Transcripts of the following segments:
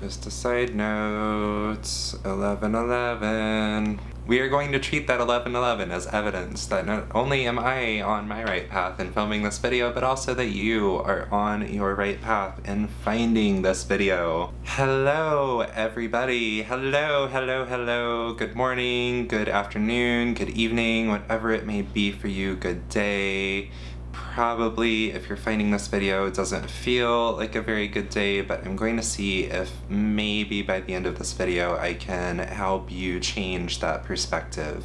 Just a side note, 11:11. We are going to treat that 11:11 as evidence that not only am I on my right path in filming this video, but also that you are on your right path in finding this video. Hello, everybody. Hello. Good morning, good afternoon, good evening, whatever it may be for you, good day. Probably, if you're finding this video, it doesn't feel like a very good day, but I'm going to see if maybe by the end of this video I can help you change that perspective.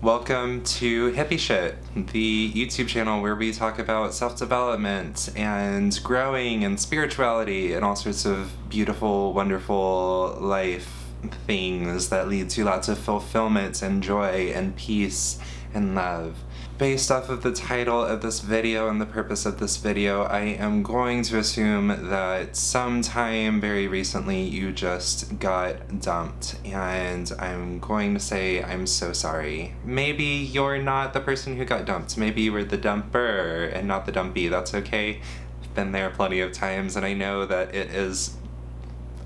Welcome to Hippie Shit, the YouTube channel where we talk about self-development and growing and spirituality and all sorts of beautiful, wonderful life things that lead to lots of fulfillment and joy and peace and love. Based off of the title of this video and the purpose of this video, I am going to assume that sometime very recently you just got dumped, and I'm going to say I'm so sorry. Maybe you're not the person who got dumped. Maybe you were the dumper and not the dumpee. That's okay. I've been there plenty of times, and I know that it is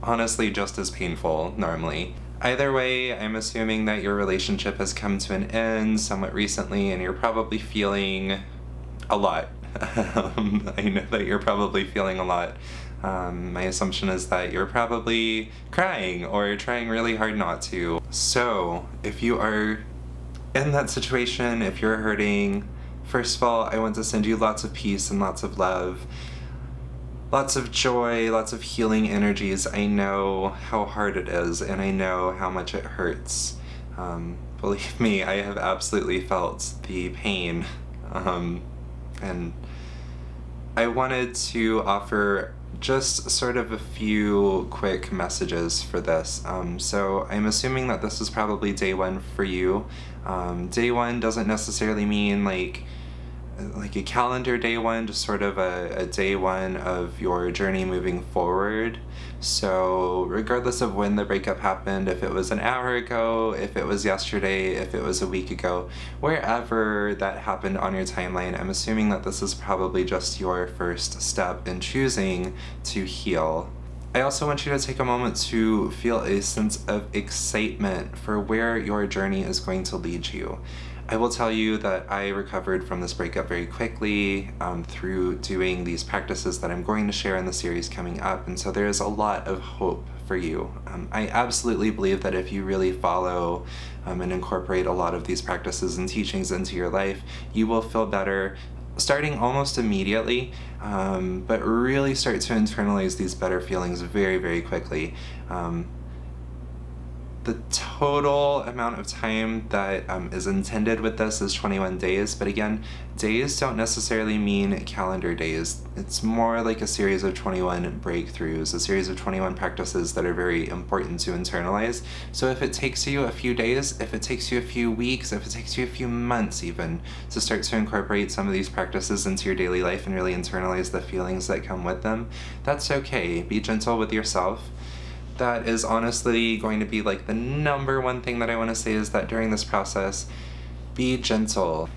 honestly just as painful normally. Either way, I'm assuming that your relationship has come to an end somewhat recently and you're probably feeling a lot. I know that you're probably feeling a lot. My assumption is that you're probably crying or trying really hard not to. So, if you are in that situation, if you're hurting, first of all, I want to send you lots of peace and lots of love. Lots of joy, lots of healing energies. I know how hard it is, and I know how much it hurts. Believe me, I have absolutely felt the pain. And I wanted to offer just sort of a few quick messages for this. So I'm assuming that this is probably day one for you. Day one doesn't necessarily mean like a calendar day one, just sort of a day one of your journey moving forward. So regardless of when the breakup happened, if it was an hour ago, if it was yesterday, if it was a week ago, wherever that happened on your timeline, I'm assuming that this is probably just your first step in choosing to heal. I also want you to take a moment to feel a sense of excitement for where your journey is going to lead you. I will tell you that I recovered from this breakup very quickly through doing these practices that I'm going to share in the series coming up, and so there's a lot of hope for you. I absolutely believe that if you really follow and incorporate a lot of these practices and teachings into your life, you will feel better starting almost immediately, but really start to internalize these better feelings very, very quickly. The total amount of time that is intended with this is 21 days, but again, days don't necessarily mean calendar days. It's more like a series of 21 breakthroughs, a series of 21 practices that are very important to internalize. So if it takes you a few days, if it takes you a few weeks, if it takes you a few months even, to start to incorporate some of these practices into your daily life and really internalize the feelings that come with them, that's okay. Be gentle with yourself. That is honestly going to be like the number one thing that I want to say, is that during this process, be gentle.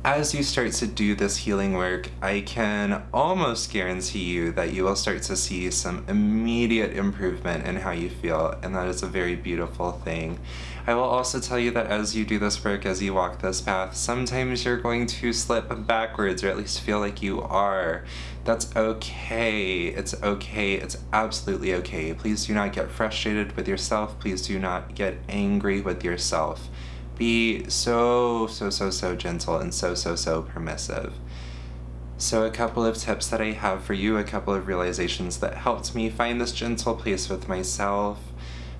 As you start to do this healing work, I can almost guarantee you that you will start to see some immediate improvement in how you feel, and that is a very beautiful thing. I will also tell you that as you do this work, as you walk this path, sometimes you're going to slip backwards, or at least feel like you are. That's okay. It's okay. It's absolutely okay. Please do not get frustrated with yourself. Please do not get angry with yourself. Be so gentle and so permissive. So a couple of tips that I have for you, a couple of realizations that helped me find this gentle place with myself.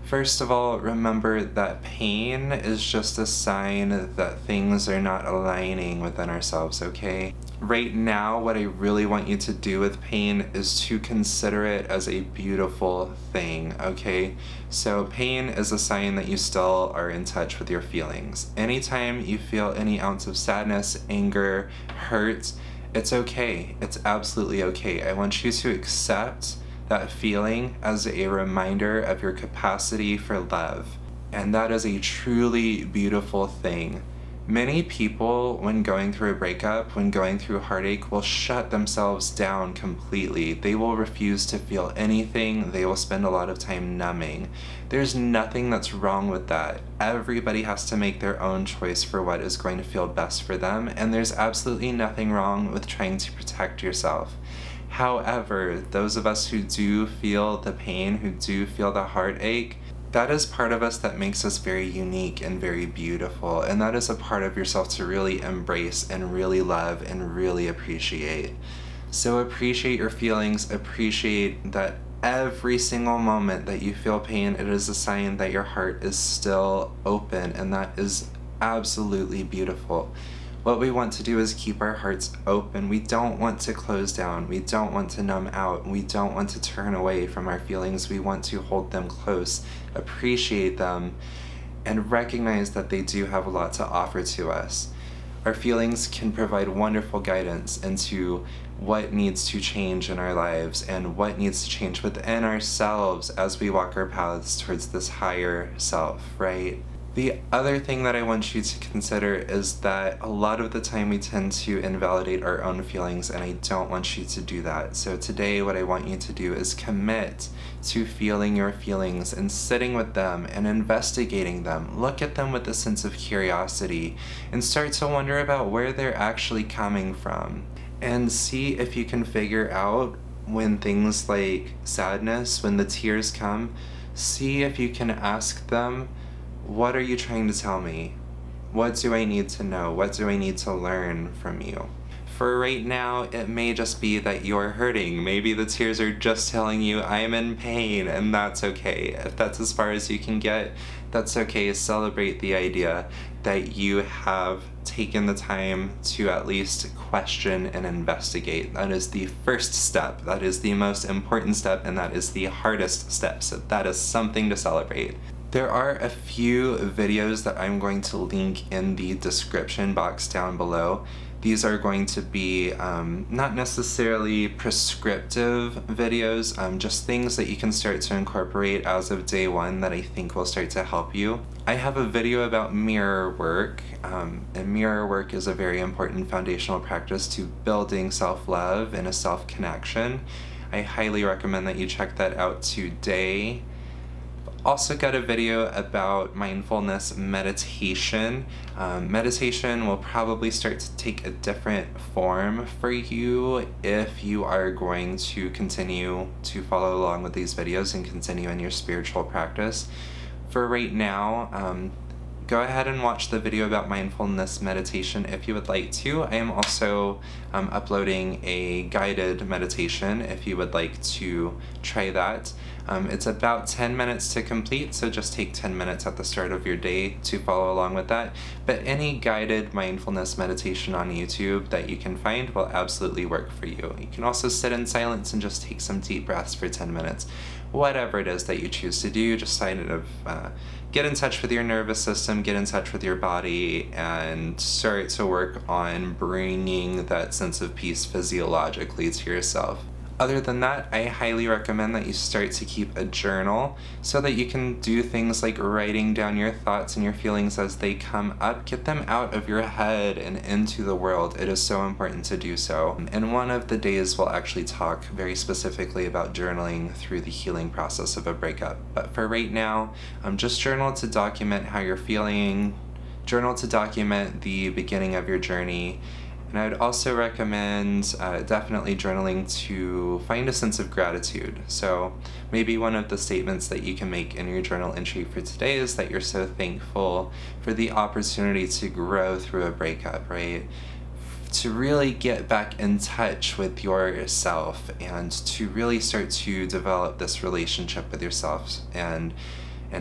First of all, remember that pain is just a sign that things are not aligning within ourselves, okay? Right now, what I really want you to do with pain is to consider it as a beautiful thing, okay? So pain is a sign that you still are in touch with your feelings. Anytime you feel any ounce of sadness, anger, hurt, it's okay. It's absolutely okay. I want you to accept that feeling as a reminder of your capacity for love. And that is a truly beautiful thing. Many people, when going through a breakup, when going through heartache, will shut themselves down completely. They will refuse to feel anything. They will spend a lot of time numbing. There's nothing that's wrong with that. Everybody has to make their own choice for what is going to feel best for them, and there's absolutely nothing wrong with trying to protect yourself. However, those of us who do feel the pain, who do feel the heartache, that is part of us that makes us very unique and very beautiful, and that is a part of yourself to really embrace and really love and really appreciate. So appreciate your feelings, appreciate that every single moment that you feel pain, it is a sign that your heart is still open, and that is absolutely beautiful. What we want to do is keep our hearts open. We don't want to close down. We don't want to numb out. We don't want to turn away from our feelings. We want to hold them close, appreciate them, and recognize that they do have a lot to offer to us. Our feelings can provide wonderful guidance into what needs to change in our lives and what needs to change within ourselves as we walk our paths towards this higher self, right? The other thing that I want you to consider is that a lot of the time we tend to invalidate our own feelings, and I don't want you to do that. So today what I want you to do is commit to feeling your feelings and sitting with them and investigating them. Look at them with a sense of curiosity and start to wonder about where they're actually coming from. And see if you can figure out when things like sadness, when the tears come, see if you can ask them, what are you trying to tell me? What do I need to know? What do I need to learn from you? For right now, it may just be that you're hurting. Maybe the tears are just telling you, I am in pain, and that's okay. If that's as far as you can get, that's okay. Celebrate the idea that you have taken the time to at least question and investigate. That is the first step. That is the most important step, and that is the hardest step. So that is something to celebrate. There are a few videos that I'm going to link in the description box down below. These are going to be not necessarily prescriptive videos, just things that you can start to incorporate as of day one that I think will start to help you. I have a video about mirror work, and mirror work is a very important foundational practice to building self-love and a self-connection. I highly recommend that you check that out today. Also got a video about mindfulness meditation. Meditation will probably start to take a different form for you if you are going to continue to follow along with these videos and continue in your spiritual practice. For right now, go ahead and watch the video about mindfulness meditation if you would like to. I am also uploading a guided meditation if you would like to try that. It's about 10 minutes to complete, so just take 10 minutes at the start of your day to follow along with that. But any guided mindfulness meditation on YouTube that you can find will absolutely work for you. You can also sit in silence and just take some deep breaths for 10 minutes. Whatever it is that you choose to do, just get in touch with your nervous system, get in touch with your body, and start to work on bringing that sense of peace physiologically to yourself. Other than that, I highly recommend that you start to keep a journal so that you can do things like writing down your thoughts and your feelings as they come up. Get them out of your head and into the world. It is so important to do so. And one of the days we'll actually talk very specifically about journaling through the healing process of a breakup. But for right now, just journal to document how you're feeling, journal to document the beginning of your journey. And I would also recommend definitely journaling to find a sense of gratitude. So maybe one of the statements that you can make in your journal entry for today is that you're so thankful for the opportunity to grow through a breakup, right? To really get back in touch with yourself and to really start to develop this relationship with yourself and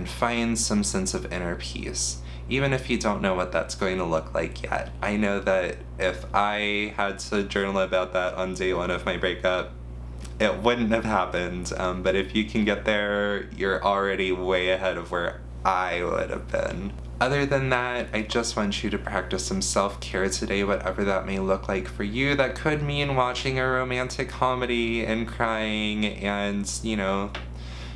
find some sense of inner peace. Even if you don't know what that's going to look like yet. I know that if I had to journal about that on day one of my breakup, it wouldn't have happened. But if you can get there, you're already way ahead of where I would have been. Other than that, I just want you to practice some self-care today, whatever that may look like for you. That could mean watching a romantic comedy and crying and,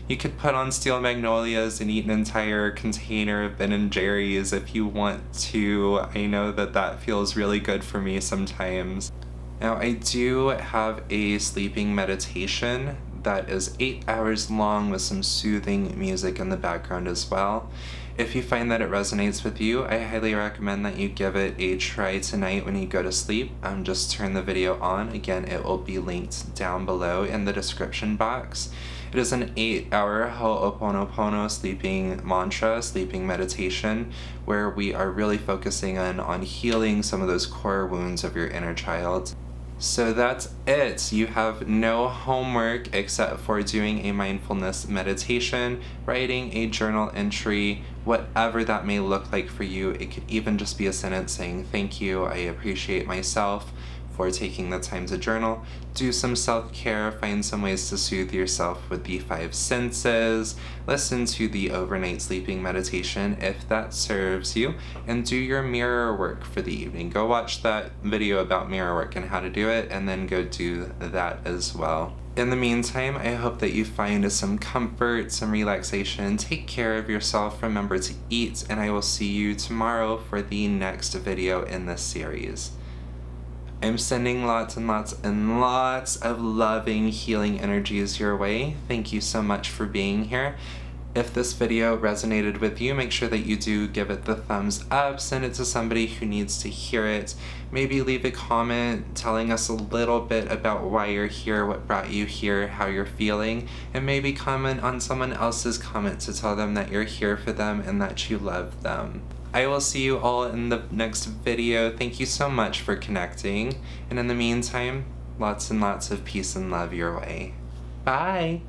You could put on Steel Magnolias and eat an entire container of Ben & Jerry's if you want to. I know that that feels really good for me sometimes. Now, I do have a sleeping meditation that is 8 hours long with some soothing music in the background as well. If you find that it resonates with you, I highly recommend that you give it a try tonight when you go to sleep. Just turn the video on. Again, it will be linked down below in the description box. It is an 8-hour Ho'oponopono sleeping mantra, sleeping meditation, where we are really focusing on healing some of those core wounds of your inner child. So that's it. You have no homework except for doing a mindfulness meditation, writing a journal entry, whatever that may look like for you. It could even just be a sentence saying, "Thank you, I appreciate myself for taking the time to journal." Do some self-care, find some ways to soothe yourself with the 5 senses, listen to the overnight sleeping meditation if that serves you, and do your mirror work for the evening. Go watch that video about mirror work and how to do it, and then go do that as well. In the meantime, I hope that you find some comfort, some relaxation, take care of yourself, remember to eat, and I will see you tomorrow for the next video in this series. I'm sending lots and lots and lots of loving, healing energies your way. Thank you so much for being here. If this video resonated with you, make sure that you do give it the thumbs up, send it to somebody who needs to hear it. Maybe leave a comment telling us a little bit about why you're here, what brought you here, how you're feeling, and maybe comment on someone else's comment to tell them that you're here for them and that you love them. I will see you all in the next video. Thank you so much for connecting. And in the meantime, lots and lots of peace and love your way. Bye!